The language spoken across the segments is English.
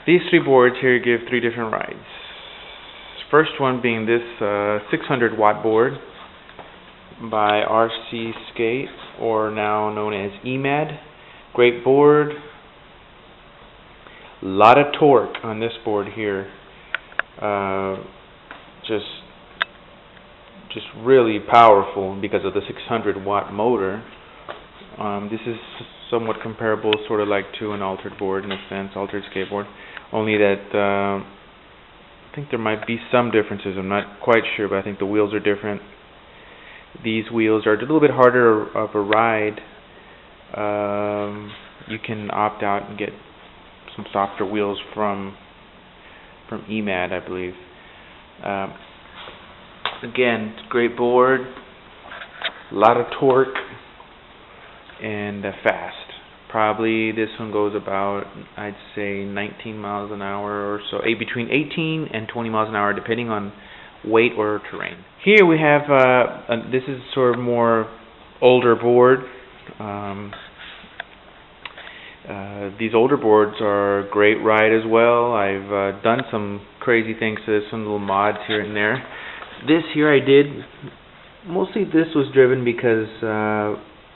These three boards here give three different rides. First one being this 600 watt board by RC Skate, or now known as EMAD. Great board. Lot of torque on this board here. Just really powerful because of the 600 watt motor. This is somewhat comparable, sort of like to an altered board in a sense, altered skateboard. Only that I think there might be some differences. I'm not quite sure, but I think the wheels are different. These wheels are a little bit harder of a ride. You can opt out and get some softer wheels from EMAD, I believe. Again, it's a great board, a lot of torque, and fast. Probably this one goes about, I'd say, 19 miles an hour or so, between 18 and 20 miles an hour, depending on weight or terrain. Here we have, this is sort of more older board. These older boards are a great ride as well. I've done some crazy things to this one, little mods here and there. This here I did, mostly this was driven because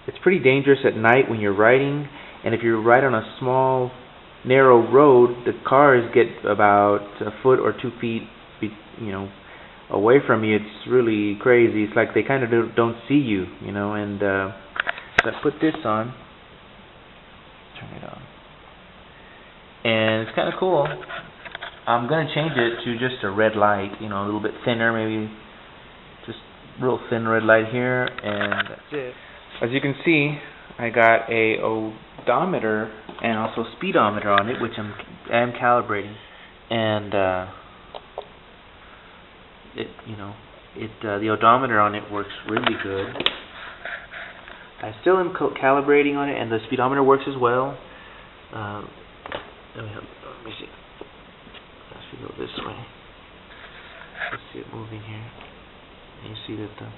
it's pretty dangerous at night when you're riding, and if you ride on a small, narrow road, the cars get about a foot or 2 feet, away from you. It's really crazy. It's like they kind of don't see you, and so I put this on. Turn it on. And it's kind of cool. I'm going to change it to just a red light, a little bit thinner, maybe just real thin red light here, and that's it. As you can see, I got a odometer and also speedometer on it, which I am calibrating, and the odometer on it works really good. I still am calibrating on it, and the speedometer works as well. Let me see. Let's go this way. Let's see it moving here. And you see that there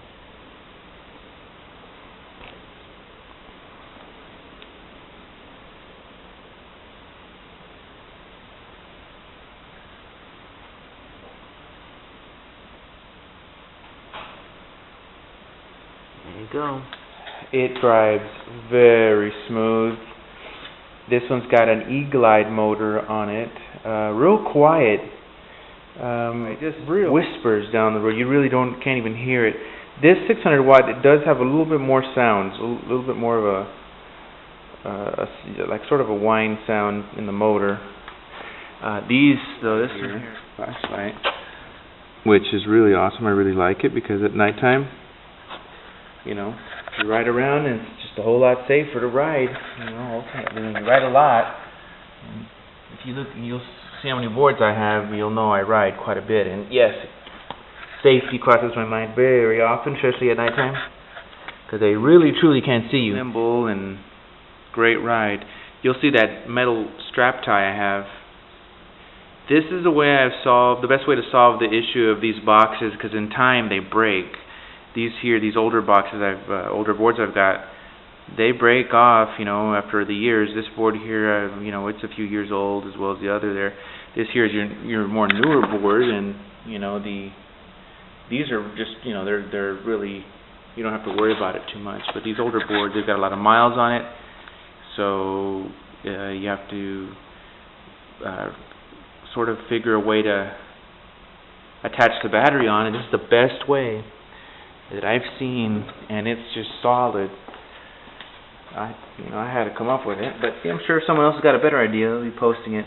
you go. It drives very smooth. This one's got an E-Glide motor on it. Real quiet. It just whispers down the road. You really can't even hear it. This 600 watt, it does have a little bit more sounds, a little bit more of like sort of a whine sound in the motor. This here, flashlight, which is really awesome. I really like it because at nighttime, you ride around and it's just a whole lot safer to ride. Ultimately, when you ride a lot, if you look, you'll see how many boards I have. You'll know I ride quite a bit. And yes, safety crosses my mind very often, especially at nighttime, because they really, truly can't see you. Nimble and great ride. You'll see that metal strap tie I have. This is the best way to solve the issue of these boxes, because in time they break. These older boxes older boards I've got, they break off, after the years. This board here, it's a few years old as well as the other there. This here is your more newer board, and these are just, they're really, you don't have to worry about it too much. But these older boards, they've got a lot of miles on it, so you have to sort of figure a way to attach the battery on it. This is the best way that I've seen, and it's just solid. I had to come up with it, but I'm sure someone else has got a better idea. They'll be posting it.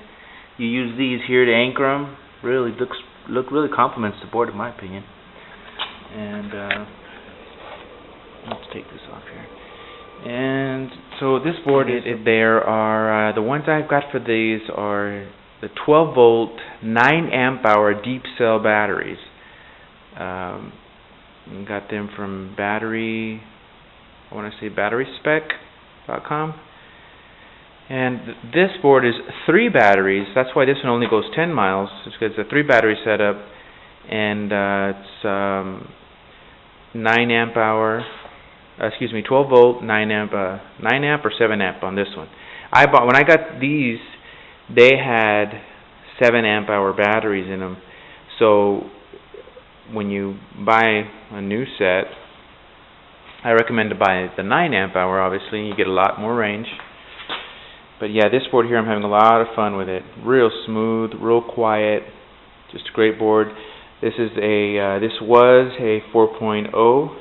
You use these here to anchor them. Really really complements the board, in my opinion. And let's take this off here. And so this board, there are the ones I've got for these are the 12 volt, 9 amp hour deep cell batteries. Got them from batteryspec.com. And this board is 3 batteries. That's why this one only goes 10 miles. It's because it's a 3 battery setup, and it's 9 amp hour. 12 volt, 9 amp or 7 amp on this one. When I got these, they had 7 amp hour batteries in them. So when you buy a new set, I recommend to buy the 9 amp hour. Obviously, you get a lot more range. But yeah, this board here, I'm having a lot of fun with it. Real smooth, real quiet, just a great board. This is this was a 4.0,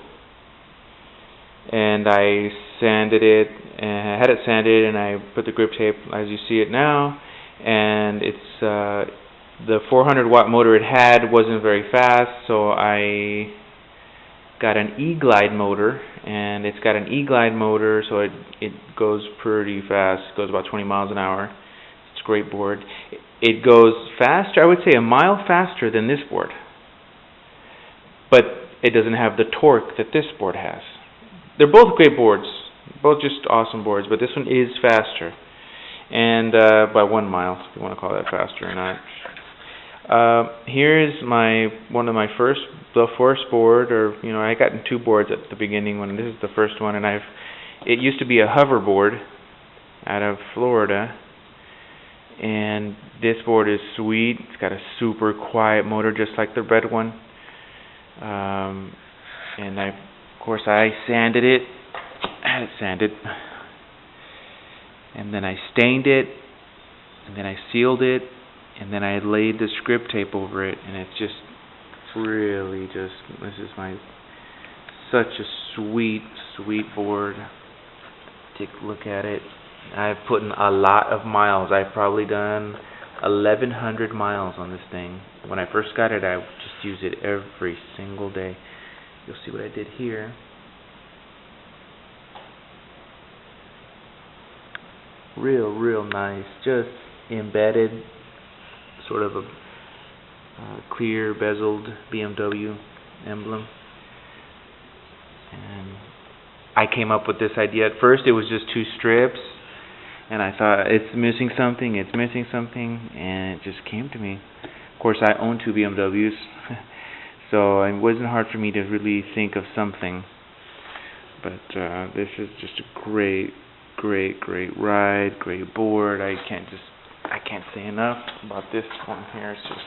and I sanded it, and I had it sanded, and I put the grip tape as you see it now. And it's the 400 watt motor it had wasn't very fast, so I got an E-Glide motor, and it's got an E-Glide motor, so it goes pretty fast. It goes about 20 miles an hour. It's a great board. It goes faster, I would say a mile faster than this board, but it doesn't have the torque that this board has. They're both great boards, both just awesome boards, but this one is faster, and by 1 mile, if you want to call that faster or not. Here is one of my first board, or I got 2 boards at the beginning. When this is the first one, and it used to be a hoverboard out of Florida, and this board is sweet. It's got a super quiet motor, just like the red one. And of course I sanded it. I had it sanded, and then I stained it, and then I sealed it, and then I laid the script tape over it, and it's just really this is such a sweet board. Take a look at it. I've put in a lot of miles. I've probably done 1,100 miles on this thing. When I first got it, I just used it every single day. You'll see what I did here. Real nice. Just embedded, sort of a clear bezeled BMW emblem. And I came up with this idea. At first it was just 2 strips, and I thought it's missing something, and it just came to me. Of course, I own 2 BMWs, so it wasn't hard for me to really think of something. But this is just a great ride, great board. I can't say enough about this one here. It's just,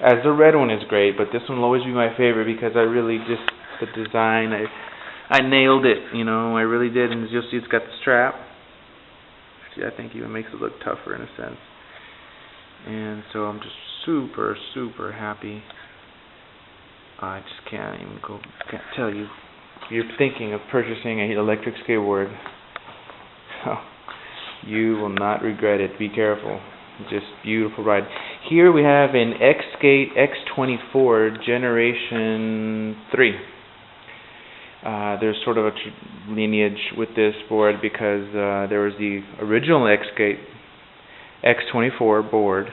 as the red one is great, but this one will always be my favorite because I really just, the design, I nailed it, I really did. And as you'll see, it's got the strap. Actually, I think even makes it look tougher in a sense. And so I'm just super happy. I just can't tell you. If you're thinking of purchasing an electric skateboard, you will not regret it. Be careful. Just beautiful ride. Here we have an X-Skate X24 Generation 3. There's sort of a lineage with this board because there was the original X-Skate X24 board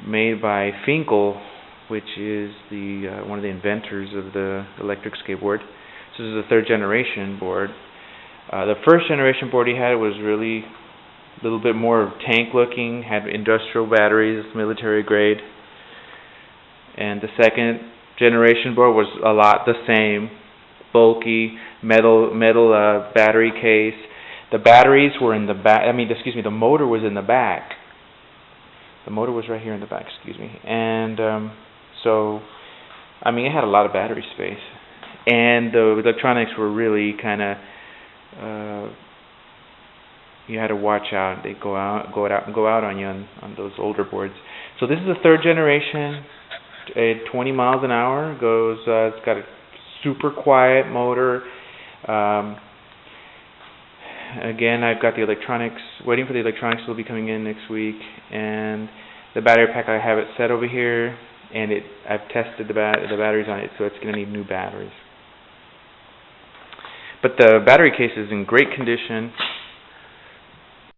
made by Finkel, which is one of the inventors of the electric skateboard. This is the 3rd generation board. The 1st generation board he had was really a little bit more tank looking, had industrial batteries, military grade. And the 2nd generation board was a lot the same, bulky, metal battery case. The batteries were in the back, the motor was in the back. The motor was right here in the back, And so, it had a lot of battery space. And the electronics were really kind of, you had to watch out. They go out on you on those older boards. So this is the 3rd generation. At 20 miles an hour. It's got a super quiet motor. Again, I've got the electronics, waiting for the electronics to be coming in next week. And the battery pack, I have it set over here, and I've tested the batteries on it, so it's going to need new batteries. But the battery case is in great condition.